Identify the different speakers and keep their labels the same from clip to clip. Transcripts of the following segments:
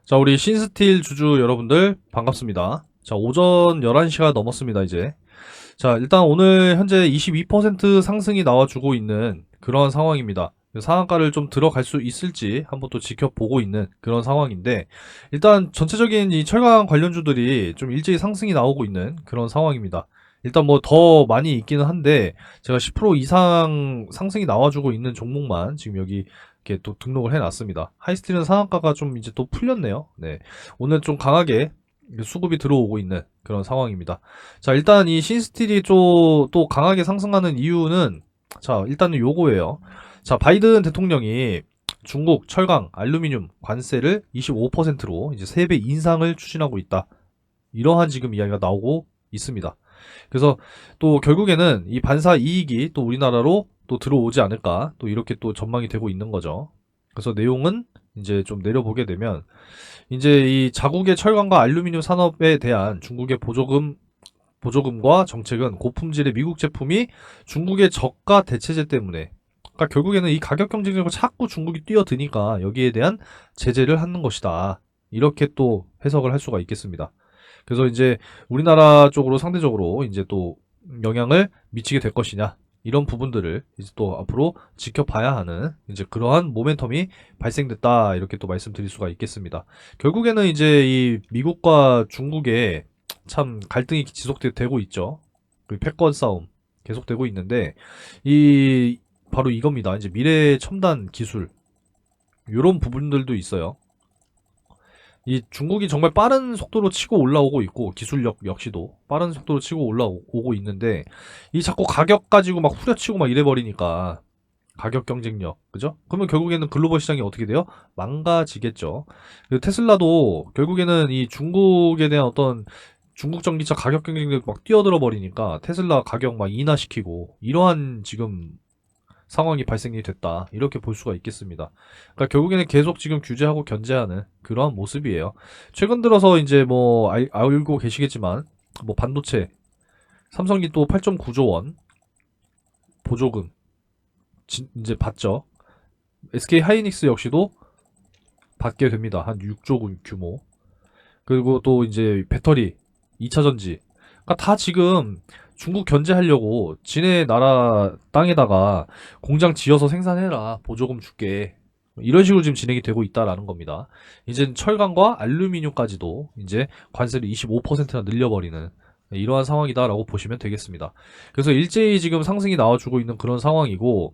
Speaker 1: 자, 우리 신스틸 주주 여러분들 반갑습니다. 자, 오전 11시가 넘었습니다, 이제. 자, 일단 오늘 현재 22% 상승이 나와주고 있는 그런 상황입니다. 상한가를 좀 들어갈 수 있을지 한번 또 지켜보고 있는 그런 상황인데, 일단 전체적인 이 철강 관련주들이 좀 일제히 상승이 나오고 있는 그런 상황입니다. 일단 뭐 더 많이 있기는 한데, 제가 10% 이상 상승이 나와주고 있는 종목만 지금 여기 이렇게 또 등록을 해놨습니다. 하이스틸은 상한가가 좀 이제 또 풀렸네요. 네. 오늘 좀 강하게 수급이 들어오고 있는 그런 상황입니다. 자, 일단 이 신스틸이 또 강하게 상승하는 이유는, 자, 일단은 요거예요. 자, 바이든 대통령이 중국 철강, 알루미늄 관세를 25%로 이제 3배 인상을 추진하고 있다. 이러한 지금 이야기가 나오고 있습니다. 그래서 또 결국에는 이 반사 이익이 또 우리나라로 또 들어오지 않을까, 또 이렇게 또 전망이 되고 있는 거죠. 그래서 내용은 이제 좀 내려보게 되면, 이제 이 자국의 철강과 알루미늄 산업에 대한 중국의 보조금과 정책은 고품질의 미국 제품이 중국의 저가 대체제 때문에, 그러니까 결국에는 이 가격 경쟁력을 자꾸 중국이 뛰어드니까 여기에 대한 제재를 하는 것이다. 이렇게 또 해석을 할 수가 있겠습니다. 그래서 이제 우리나라 쪽으로 상대적으로 이제 또 영향을 미치게 될 것이냐, 이런 부분들을 이제 또 앞으로 지켜봐야 하는 이제 그러한 모멘텀이 발생됐다, 이렇게 또 말씀드릴 수가 있겠습니다. 결국에는 이제 이 미국과 중국의 참 갈등이 지속되고 있죠. 그 패권 싸움 계속되고 있는데, 이 바로 이겁니다. 이제 미래 첨단 기술, 이런 부분들도 있어요. 이 중국이 정말 빠른 속도로 치고 올라오고 있고, 기술력 역시도 빠른 속도로 치고 올라오고 있는데, 이 자꾸 가격 가지고 막 후려치고 막 이래버리니까, 가격 경쟁력, 그죠? 그러면 결국에는 글로벌 시장이 어떻게 돼요? 망가지겠죠. 그리고 테슬라도 결국에는 이 중국에 대한 어떤 중국 전기차 가격 경쟁력 막 뛰어들어 버리니까 테슬라 가격 막 인하시키고, 이러한 지금 상황이 발생이 됐다, 이렇게 볼 수가 있겠습니다. 그러니까 결국에는 계속 지금 규제하고 견제하는 그러한 모습이에요. 최근 들어서 이제 뭐 알고 계시겠지만, 뭐 반도체 삼성이 또 8.9조 원 보조금 이제 받죠. SK 하이닉스 역시도 받게 됩니다. 한 6조 규모. 그리고 또 이제 배터리, 2차 전지. 그러니까 다 지금 중국 견제하려고 지네 나라 땅에다가 공장 지어서 생산해라, 보조금 줄게, 이런 식으로 지금 진행이 되고 있다라는 겁니다. 이제 철강과 알루미늄까지도 이제 관세를 25%나 늘려버리는 이러한 상황이다라고 보시면 되겠습니다. 그래서 일제히 지금 상승이 나와주고 있는 그런 상황이고,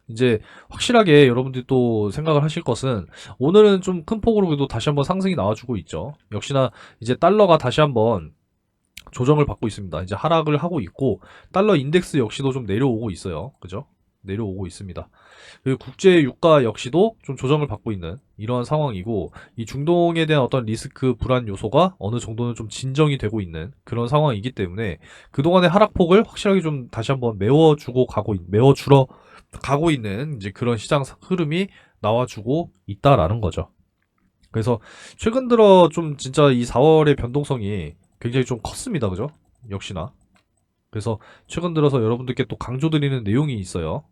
Speaker 1: 이제 확실하게 여러분들이 또 생각을 하실 것은, 오늘은 좀 큰 폭으로 그래도 다시 한번 상승이 나와주고 있죠. 역시나 이제 달러가 다시 한번 조정을 받고 있습니다. 이제 하락을 하고 있고, 달러 인덱스 역시도 좀 내려오고 있어요. 그죠? 내려오고 있습니다. 그리고 국제 유가 역시도 좀 조정을 받고 있는 이러한 상황이고, 이 중동에 대한 어떤 리스크 불안 요소가 어느 정도는 좀 진정이 되고 있는 그런 상황이기 때문에, 그동안의 하락폭을 확실하게 좀 다시 한번 메워주러 가고 있는 이제 그런 시장 흐름이 나와주고 있다라는 거죠. 그래서 최근 들어 좀 진짜 이 4월의 변동성이 굉장히 좀 컸습니다. 그죠? 역시나. 그래서 최근 들어서 여러분들께 또 강조드리는 내용이 있어요.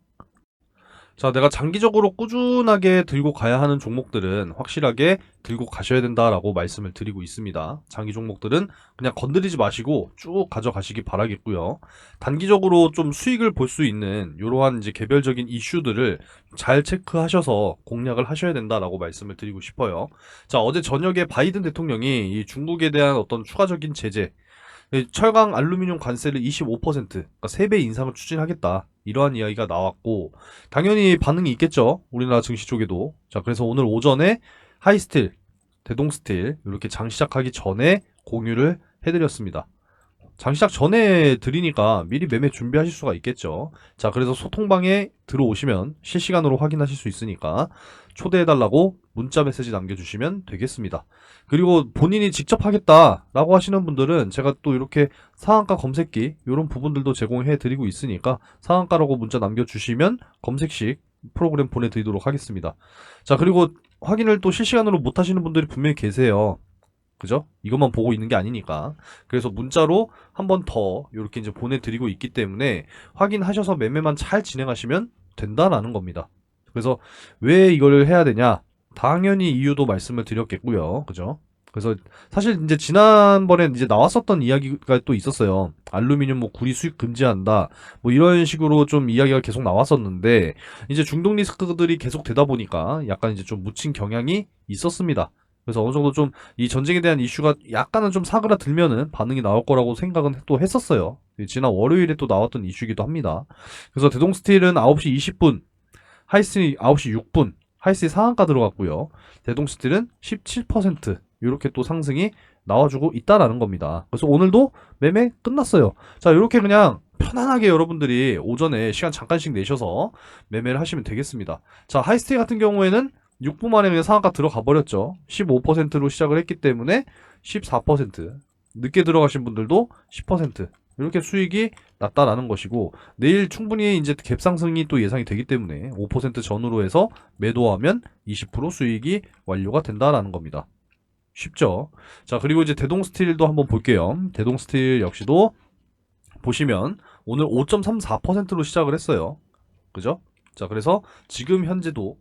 Speaker 1: 자, 내가 장기적으로 꾸준하게 들고 가야 하는 종목들은 확실하게 들고 가셔야 된다라고 말씀을 드리고 있습니다. 장기 종목들은 그냥 건드리지 마시고 쭉 가져가시기 바라겠고요. 단기적으로 좀 수익을 볼 수 있는 이러한 이제 개별적인 이슈들을 잘 체크하셔서 공략을 하셔야 된다라고 말씀을 드리고 싶어요. 자, 어제 저녁에 바이든 대통령이 이 중국에 대한 어떤 추가적인 제재, 철강 알루미늄 관세를 25%, 그러니까 3배 인상을 추진하겠다, 이러한 이야기가 나왔고, 당연히 반응이 있겠죠. 우리나라 증시 쪽에도. 자, 그래서 오늘 오전에 하이스틸, 대동스틸 이렇게 장 시작하기 전에 공유를 해드렸습니다. 장 시작 전에 드리니까 미리 매매 준비하실 수가 있겠죠. 자, 그래서 소통방에 들어오시면 실시간으로 확인하실 수 있으니까 초대해달라고 문자 메시지 남겨주시면 되겠습니다. 그리고 본인이 직접 하겠다라고 하시는 분들은 제가 또 이렇게 상한가 검색기 이런 부분들도 제공해 드리고 있으니까 상한가라고 문자 남겨주시면 검색식 프로그램 보내드리도록 하겠습니다. 자, 그리고 확인을 또 실시간으로 못 하시는 분들이 분명히 계세요. 그죠? 이것만 보고 있는 게 아니니까. 그래서 문자로 한 번 더 이렇게 이제 보내드리고 있기 때문에 확인하셔서 매매만 잘 진행하시면 된다라는 겁니다. 그래서 왜 이걸 해야 되냐? 당연히 이유도 말씀을 드렸겠고요. 그죠? 그래서 사실 이제 지난번에 이제 나왔었던 이야기가 또 있었어요. 알루미늄 뭐 구리 수입 금지한다. 뭐 이런 식으로 좀 이야기가 계속 나왔었는데 이제 중동 리스크들이 계속 되다 보니까 약간 이제 좀 묻힌 경향이 있었습니다. 그래서 어느 정도 좀 이 전쟁에 대한 이슈가 약간은 좀 사그라들면은 반응이 나올 거라고 생각은 또 했었어요. 지난 월요일에 또 나왔던 이슈이기도 합니다. 그래서 대동스틸은 9시 20분, 하이스는 9시 6분, 하이스의 상한가 들어갔고요. 대동스틸은 17% 이렇게 또 상승이 나와주고 있다라는 겁니다. 그래서 오늘도 매매 끝났어요. 자, 이렇게 그냥 편안하게 여러분들이 오전에 시간 잠깐씩 내셔서 매매를 하시면 되겠습니다. 자, 하이스테이 같은 경우에는 6분 만에 그냥 상한가 들어가 버렸죠. 15%로 시작을 했기 때문에 14%, 늦게 들어가신 분들도 10%, 이렇게 수익이 났다라는 것이고, 내일 충분히 이제 갭 상승이 또 예상이 되기 때문에 5% 전후로 해서 매도하면 20% 수익이 완료가 된다라는 겁니다. 쉽죠? 자, 그리고 이제 대동스틸도 한번 볼게요. 대동스틸 역시도 보시면 오늘 5.34%로 시작을 했어요. 그죠? 자, 그래서 지금 현재도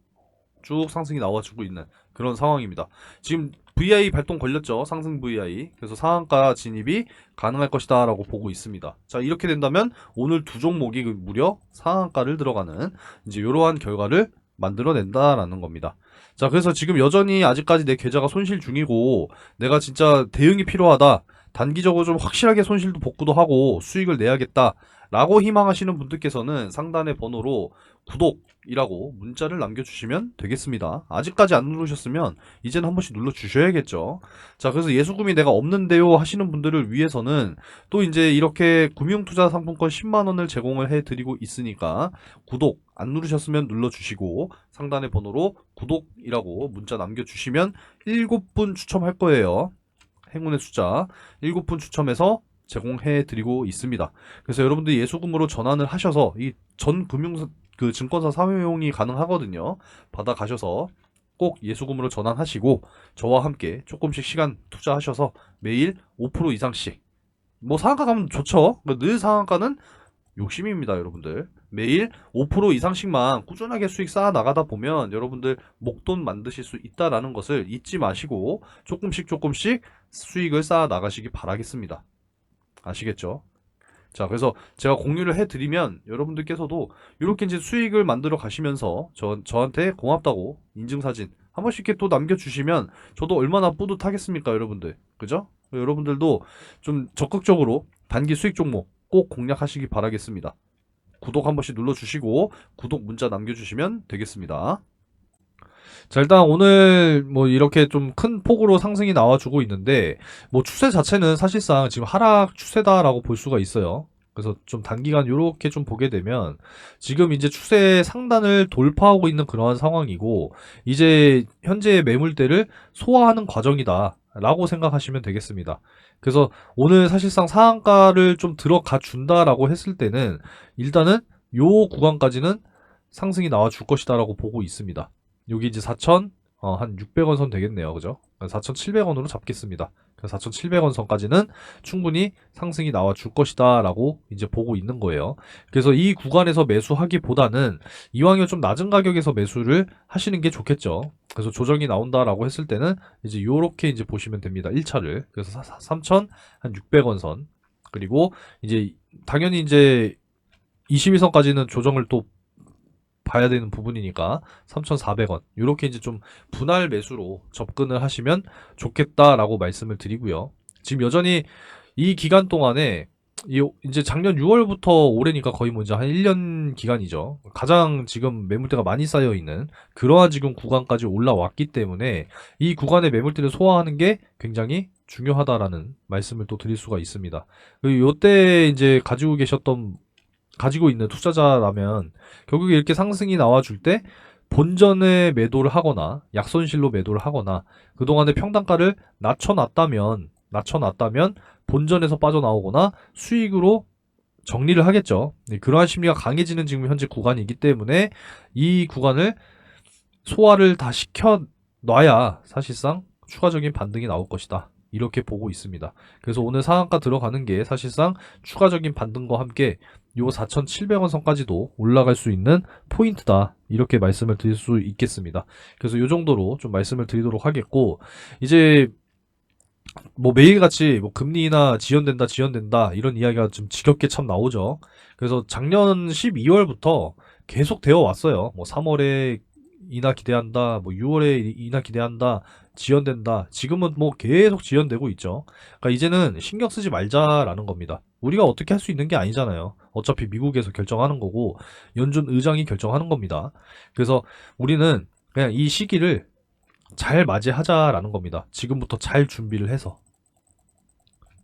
Speaker 1: 쭉 상승이 나와주고 있는 그런 상황입니다. 지금 VI 발동 걸렸죠. 상승 VI. 그래서 상한가 진입이 가능할 것이다 라고 보고 있습니다. 자, 이렇게 된다면 오늘 두 종목이 무려 상한가를 들어가는 이제 이러한 결과를 만들어낸다라는 겁니다. 자, 그래서 지금 여전히 아직까지 내 계좌가 손실 중이고 내가 진짜 대응이 필요하다, 단기적으로 좀 확실하게 손실도 복구도 하고 수익을 내야겠다 라고 희망하시는 분들께서는 상단의 번호로 구독이라고 문자를 남겨주시면 되겠습니다. 아직까지 안 누르셨으면 이제는 한 번씩 눌러주셔야겠죠. 자, 그래서 예수금이 내가 없는데요 하시는 분들을 위해서는 또 이제 이렇게 금융투자 상품권 10만원을 제공을 해드리고 있으니까 구독 안 누르셨으면 눌러주시고 상단의 번호로 구독이라고 문자 남겨주시면 7분 추첨할 거예요. 행운의 숫자 7분 추첨해서 제공해 드리고 있습니다. 그래서 여러분들이 예수금으로 전환을 하셔서 이 전 그 증권사 사회용이 가능하거든요. 받아 가셔서 꼭 예수금으로 전환하시고 저와 함께 조금씩 시간 투자하셔서 매일 5% 이상씩, 뭐 상한가 가면 좋죠. 늘 상한가는 욕심입니다, 여러분들. 매일 5% 이상씩만 꾸준하게 수익 쌓아 나가다 보면 여러분들 목돈 만드실 수 있다라는 것을 잊지 마시고 조금씩 수익을 쌓아 나가시기 바라겠습니다. 아시겠죠? 자, 그래서 제가 공유를 해드리면 여러분들께서도 이렇게 이제 수익을 만들어 가시면서 저한테 고맙다고 인증사진 한 번씩 이렇게 또 남겨주시면 저도 얼마나 뿌듯하겠습니까, 여러분들. 그죠? 여러분들도 좀 적극적으로 단기 수익 종목 꼭 공략하시기 바라겠습니다. 구독 한 번씩 눌러주시고 구독 문자 남겨주시면 되겠습니다. 자, 일단 오늘 뭐 이렇게 좀 큰 폭으로 상승이 나와주고 있는데 뭐 추세 자체는 사실상 지금 하락 추세다라고 볼 수가 있어요. 그래서 좀 단기간 요렇게 좀 보게 되면 지금 이제 추세 상단을 돌파하고 있는 그러한 상황이고 이제 현재의 매물대를 소화하는 과정이다 라고 생각하시면 되겠습니다. 그래서 오늘 사실상 상한가를 좀 들어가 준다라고 했을 때는 일단은 요 구간까지는 상승이 나와 줄 것이다 라고 보고 있습니다. 여기 이제 4천, 한 600원 선 되겠네요. 그죠? 4,700원으로 잡겠습니다. 4,700원 선까지는 충분히 상승이 나와 줄 것이다 라고 이제 보고 있는 거예요. 그래서 이 구간에서 매수하기보다는 이왕이면 좀 낮은 가격에서 매수를 하시는 게 좋겠죠. 그래서 조정이 나온다라고 했을 때는 이제 요렇게 이제 보시면 됩니다. 1차를. 그래서 3,600원 선. 그리고 이제 당연히 이제 21선까지는 조정을 또 봐야 되는 부분이니까 3,400원 이렇게 이제 좀 분할 매수로 접근을 하시면 좋겠다라고 말씀을 드리고요. 지금 여전히 이 기간 동안에 이제 작년 6월부터 올해니까 거의 뭐 이제 한 1년 기간이죠. 가장 지금 매물대가 많이 쌓여 있는 그러한 지금 구간까지 올라왔기 때문에 이 구간의 매물대를 소화하는 게 굉장히 중요하다라는 말씀을 또 드릴 수가 있습니다. 요때 이제 가지고 있는 투자자라면 결국에 이렇게 상승이 나와줄 때 본전에 매도를 하거나 약손실로 매도를 하거나 그동안의 평단가를 낮춰놨다면 본전에서 빠져나오거나 수익으로 정리를 하겠죠. 그러한 심리가 강해지는 지금 현재 구간이기 때문에 이 구간을 소화를 다 시켜놔야 사실상 추가적인 반등이 나올 것이다. 이렇게 보고 있습니다. 그래서 오늘 상한가 들어가는 게 사실상 추가적인 반등과 함께 요 4,700원 선까지도 올라갈 수 있는 포인트다. 이렇게 말씀을 드릴 수 있겠습니다. 그래서 요 정도로 좀 말씀을 드리도록 하겠고, 이제 뭐 매일같이 뭐 금리나 지연된다 이런 이야기가 좀 지겹게 참 나오죠. 그래서 작년 12월부터 계속 되어 왔어요. 뭐 3월에 인하 기대한다, 뭐 6월에 인하 기대한다, 지연된다. 지금은 뭐 계속 지연되고 있죠. 그러니까 이제는 신경 쓰지 말자라는 겁니다. 우리가 어떻게 할 수 있는 게 아니잖아요. 어차피 미국에서 결정하는 거고 연준 의장이 결정하는 겁니다. 그래서 우리는 그냥 이 시기를 잘 맞이하자라는 겁니다. 지금부터 잘 준비를 해서.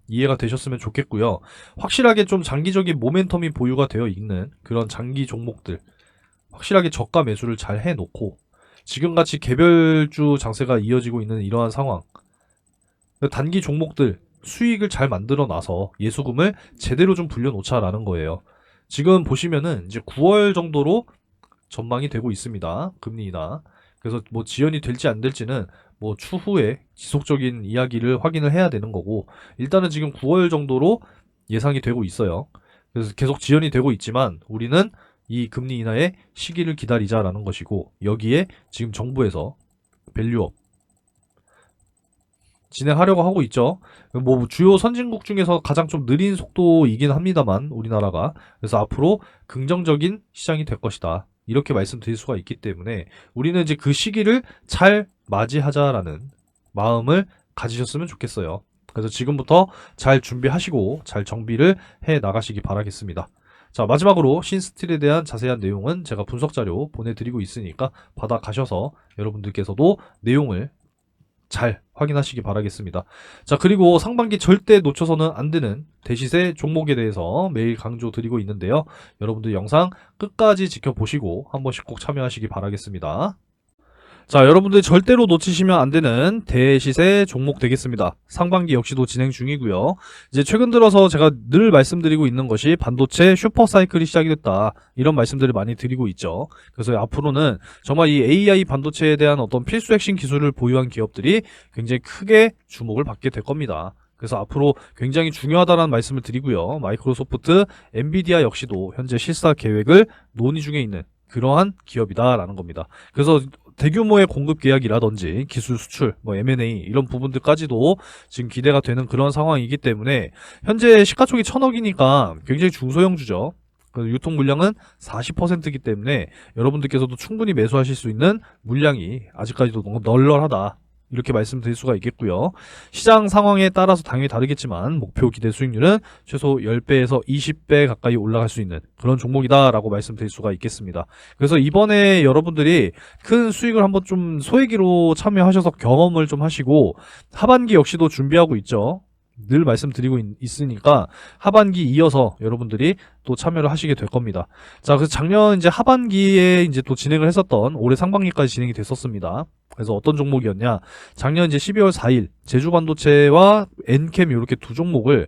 Speaker 1: 이해가 되셨으면 좋겠고요. 확실하게 좀 장기적인 모멘텀이 보유가 되어 있는 그런 장기 종목들, 확실하게 저가 매수를 잘 해놓고 지금같이 개별주 장세가 이어지고 있는 이러한 상황, 단기 종목들 수익을 잘 만들어 놔서 예수금을 제대로 좀 불려놓자라는 거예요. 지금 보시면은 이제 9월 정도로 전망이 되고 있습니다. 금리 인하. 그래서 뭐 지연이 될지 안 될지는 뭐 추후에 지속적인 이야기를 확인을 해야 되는 거고, 일단은 지금 9월 정도로 예상이 되고 있어요. 그래서 계속 지연이 되고 있지만 우리는 이 금리 인하의 시기를 기다리자라는 것이고, 여기에 지금 정부에서 밸류업 진행하려고 하고 있죠. 뭐 주요 선진국 중에서 가장 좀 느린 속도이긴 합니다만 우리나라가, 그래서 앞으로 긍정적인 시장이 될 것이다. 이렇게 말씀드릴 수가 있기 때문에 우리는 이제 그 시기를 잘 맞이하자라는 마음을 가지셨으면 좋겠어요. 그래서 지금부터 잘 준비하시고 잘 정비를 해 나가시기 바라겠습니다. 자, 마지막으로 신스틸에 대한 자세한 내용은 제가 분석 자료 보내드리고 있으니까 받아 가셔서 여러분들께서도 내용을 잘 확인하시기 바라겠습니다. 자, 그리고 상반기 절대 놓쳐서는 안 되는 대시세 종목에 대해서 매일 강조 드리고 있는데요. 여러분들 영상 끝까지 지켜보시고 한 번씩 꼭 참여하시기 바라겠습니다. 자, 여러분들 절대로 놓치시면 안 되는 대시세 종목 되겠습니다. 상반기 역시도 진행 중이고요. 이제 최근 들어서 제가 늘 말씀드리고 있는 것이 반도체 슈퍼사이클이 시작이 됐다. 이런 말씀들을 많이 드리고 있죠. 그래서 앞으로는 정말 이 AI 반도체에 대한 어떤 필수 핵심 기술을 보유한 기업들이 굉장히 크게 주목을 받게 될 겁니다. 그래서 앞으로 굉장히 중요하다는 말씀을 드리고요. 마이크로소프트, 엔비디아 역시도 현재 실사 계획을 논의 중에 있는 그러한 기업이다라는 겁니다. 그래서 대규모의 공급 계약이라든지 기술 수출, 뭐 M&A 이런 부분들까지도 지금 기대가 되는 그런 상황이기 때문에 현재 시가총이 1,000억이니까 굉장히 중소형주죠. 유통 물량은 40%이기 때문에 여러분들께서도 충분히 매수하실 수 있는 물량이 아직까지도 너무 널널하다. 이렇게 말씀드릴 수가 있겠고요. 시장 상황에 따라서 당연히 다르겠지만 목표 기대 수익률은 최소 10배에서 20배 가까이 올라갈 수 있는 그런 종목이다라고 말씀드릴 수가 있겠습니다. 그래서 이번에 여러분들이 큰 수익을 한번 좀 소액으로 참여하셔서 경험을 좀 하시고, 하반기 역시도 준비하고 있죠. 늘 말씀드리고 있으니까 하반기 이어서 여러분들이 또 참여를 하시게 될 겁니다. 자, 그래서 작년 이제 하반기에 이제 또 진행을 했었던 올해 상반기까지 진행이 됐었습니다. 그래서 어떤 종목이었냐? 작년 이제 12월 4일 제주반도체와 엔캠 이렇게 두 종목을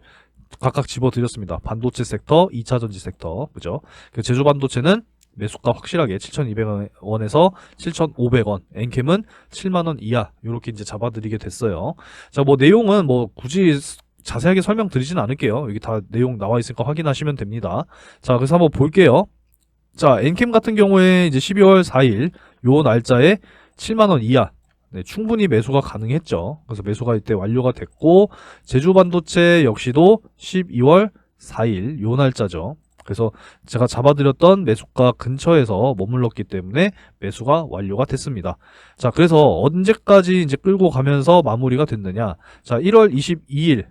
Speaker 1: 각각 집어드렸습니다. 반도체 섹터, 2차전지 섹터, 그죠? 제주반도체는 매수가 확실하게 7,200원에서 7,500원, 엔캠은 7만원 이하, 요렇게 이제 잡아드리게 됐어요. 자, 뭐 내용은 뭐 굳이 자세하게 설명드리진 않을게요. 여기 다 내용 나와 있으니까 확인하시면 됩니다. 자, 그래서 한번 볼게요. 자, 엔캠 같은 경우에 이제 12월 4일 요 날짜에 7만원 이하, 네, 충분히 매수가 가능했죠. 그래서 매수가 이때 완료가 됐고, 제주반도체 역시도 12월 4일 요 날짜죠. 그래서 제가 잡아드렸던 매수가 근처에서 머물렀기 때문에 매수가 완료가 됐습니다. 자, 그래서 언제까지 이제 끌고 가면서 마무리가 됐느냐. 자, 1월 22일.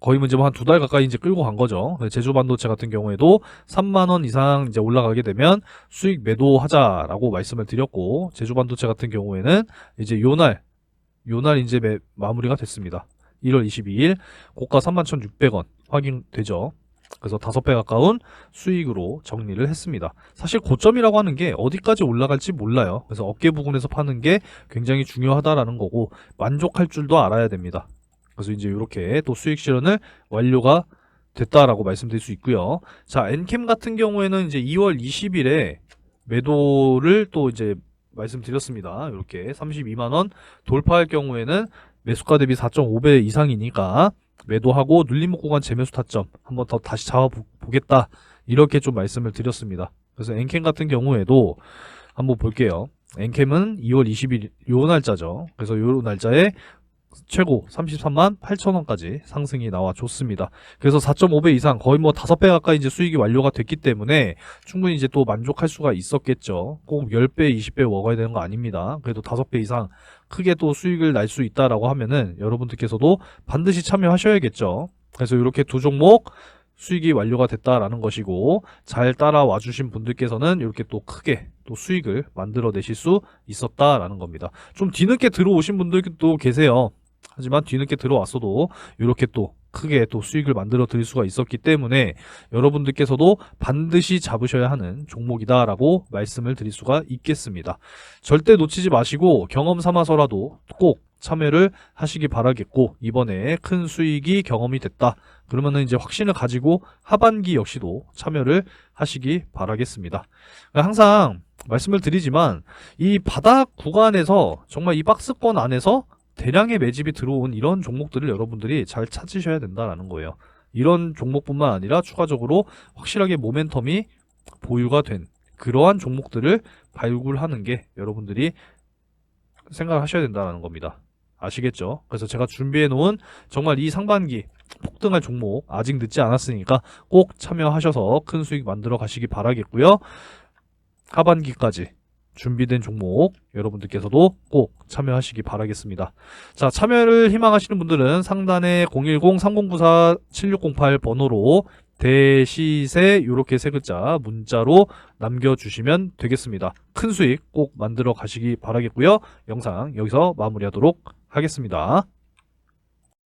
Speaker 1: 거의 이제 뭐 한 두 달 가까이 이제 끌고 간 거죠. 제주반도체 같은 경우에도 3만원 이상 이제 올라가게 되면 수익 매도하자라고 말씀을 드렸고, 제주반도체 같은 경우에는 이제 요날 이제 마무리가 됐습니다. 1월 22일 고가 31,600원 확인되죠. 그래서 5배 가까운 수익으로 정리를 했습니다. 사실 고점이라고 하는 게 어디까지 올라갈지 몰라요. 그래서 어깨 부근에서 파는 게 굉장히 중요하다라는 거고, 만족할 줄도 알아야 됩니다. 그래서 이제 이렇게 또 수익 실현을 완료가 됐다라고 말씀드릴 수 있고요. 자, 엔캠 같은 경우에는 이제 2월 20일에 매도를 또 이제 말씀드렸습니다. 이렇게 32만원 돌파할 경우에는 매수가 대비 4.5배 이상이니까 매도하고 눌림목 구간 재매수 타점 한번 더 다시 잡아보겠다. 이렇게 좀 말씀을 드렸습니다. 그래서 엔캠 같은 경우에도 한번 볼게요. 엔캠은 2월 20일 요 날짜죠. 그래서 요 날짜에 최고 33만 8천원까지 상승이 나와줬습니다. 그래서 4.5배 이상 거의 뭐 5배 가까이 이제 수익이 완료가 됐기 때문에 충분히 이제 또 만족할 수가 있었겠죠. 꼭 10배, 20배 먹어야 되는 거 아닙니다. 그래도 5배 이상 크게 또 수익을 날 수 있다라고 하면은 여러분들께서도 반드시 참여하셔야겠죠. 그래서 이렇게 두 종목 수익이 완료가 됐다라는 것이고, 잘 따라와 주신 분들께서는 이렇게 또 크게 또 수익을 만들어내실 수 있었다라는 겁니다. 좀 뒤늦게 들어오신 분들도 계세요. 하지만 뒤늦게 들어왔어도 이렇게 또 크게 또 수익을 만들어 드릴 수가 있었기 때문에 여러분들께서도 반드시 잡으셔야 하는 종목이다라고 말씀을 드릴 수가 있겠습니다. 절대 놓치지 마시고 경험 삼아서라도 꼭 참여를 하시기 바라겠고, 이번에 큰 수익이 경험이 됐다 그러면은 이제 확신을 가지고 하반기 역시도 참여를 하시기 바라겠습니다. 항상 말씀을 드리지만 이 바닥 구간에서 정말 이 박스권 안에서 대량의 매집이 들어온 이런 종목들을 여러분들이 잘 찾으셔야 된다는 거예요. 이런 종목뿐만 아니라 추가적으로 확실하게 모멘텀이 보유가 된 그러한 종목들을 발굴하는 게 여러분들이 생각을 하셔야 된다는 겁니다. 아시겠죠? 그래서 제가 준비해 놓은 정말 이 상반기 폭등할 종목 아직 늦지 않았으니까 꼭 참여하셔서 큰 수익 만들어 가시기 바라겠고요. 하반기까지 준비된 종목 여러분들께서도 꼭 참여하시기 바라겠습니다. 자, 참여를 희망하시는 분들은 상단에 010-3094-7608 번호로 대시세 이렇게 세 글자 문자로 남겨주시면 되겠습니다. 큰 수익 꼭 만들어 가시기 바라겠고요. 영상 여기서 마무리하도록 하겠습니다.